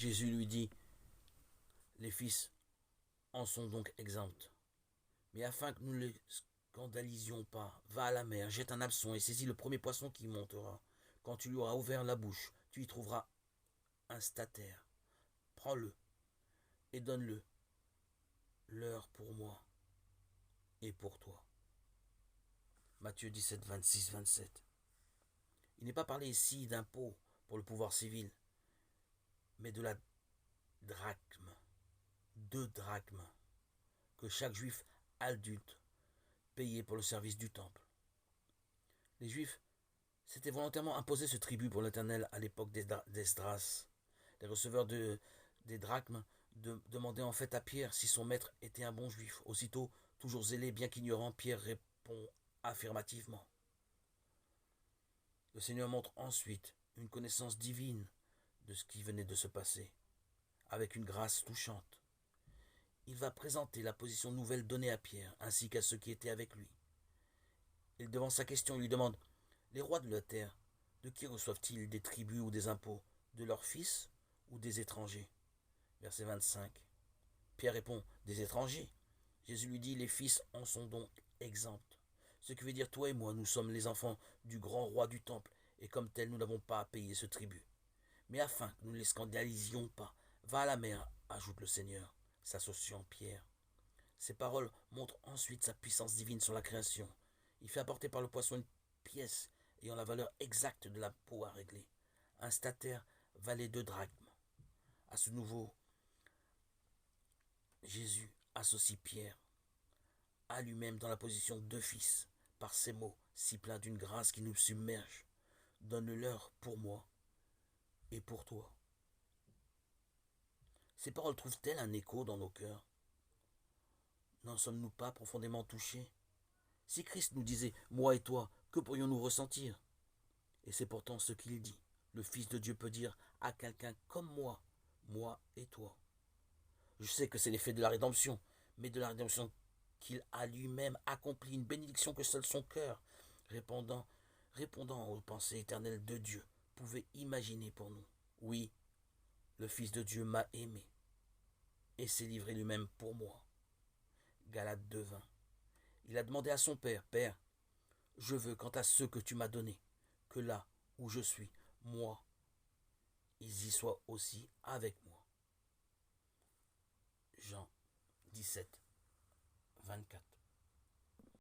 Jésus lui dit, les fils en sont donc exempts. Mais afin que nous ne les scandalisions pas, va à la mer, jette un hameçon et saisis le premier poisson qui montera. Quand tu lui auras ouvert la bouche, tu y trouveras un statère. Prends-le et donne-le l'heure pour moi et pour toi. Matthieu 17, 26, 27. Il n'est pas parlé ici d'impôt pour le pouvoir civil, mais de la drachme, 2 drachmes, que chaque juif adulte payait pour le service du temple. Les juifs s'étaient volontairement imposé ce tribut pour l'Éternel à l'époque d'Esdras. Les receveurs des drachmes demandaient en fait à Pierre si son maître était un bon juif. Aussitôt, toujours zélé, bien qu'ignorant, Pierre répond affirmativement. Le Seigneur montre ensuite une connaissance divine de ce qui venait de se passer, avec une grâce touchante. Il va présenter la position nouvelle donnée à Pierre, ainsi qu'à ceux qui étaient avec lui. Et devant sa question, il lui demande, les rois de la terre, de qui reçoivent-ils des tributs ou des impôts? De leurs fils ou des étrangers? Verset 25. Pierre répond, des étrangers. Jésus lui dit, les fils en sont donc exempts. Ce qui veut dire, toi et moi, nous sommes les enfants du grand roi du temple, et comme tels, nous n'avons pas à payer ce tribut. Mais afin que nous ne les scandalisions pas, va à la mer, ajoute le Seigneur, s'associant Pierre. Ces paroles montrent ensuite sa puissance divine sur la création. Il fait apporter par le poisson une pièce ayant la valeur exacte de la peau à régler. Un statère valait 2 drachmes. À ce nouveau, Jésus associe Pierre à lui-même dans la position de fils, par ces mots si pleins d'une grâce qui nous submerge. Donne-leur pour moi et pour toi. Ces paroles trouvent-elles un écho dans nos cœurs? N'en sommes-nous pas profondément touchés? Si Christ nous disait « moi et toi », que pourrions-nous ressentir? Et c'est pourtant ce qu'il dit. Le Fils de Dieu peut dire à quelqu'un comme moi et toi. Je sais que c'est l'effet de la rédemption, mais de la rédemption qu'il a lui-même accompli, une bénédiction que seul son cœur, répondant aux pensées éternelles de Dieu, pouvait imaginer pour nous. Oui, le Fils de Dieu m'a aimé et s'est livré lui-même pour moi. Galates 2:20. Il a demandé à son Père, Père, je veux, quant à ceux que tu m'as donnés, que là où je suis, moi, ils y soient aussi avec moi. Jean 17, 24.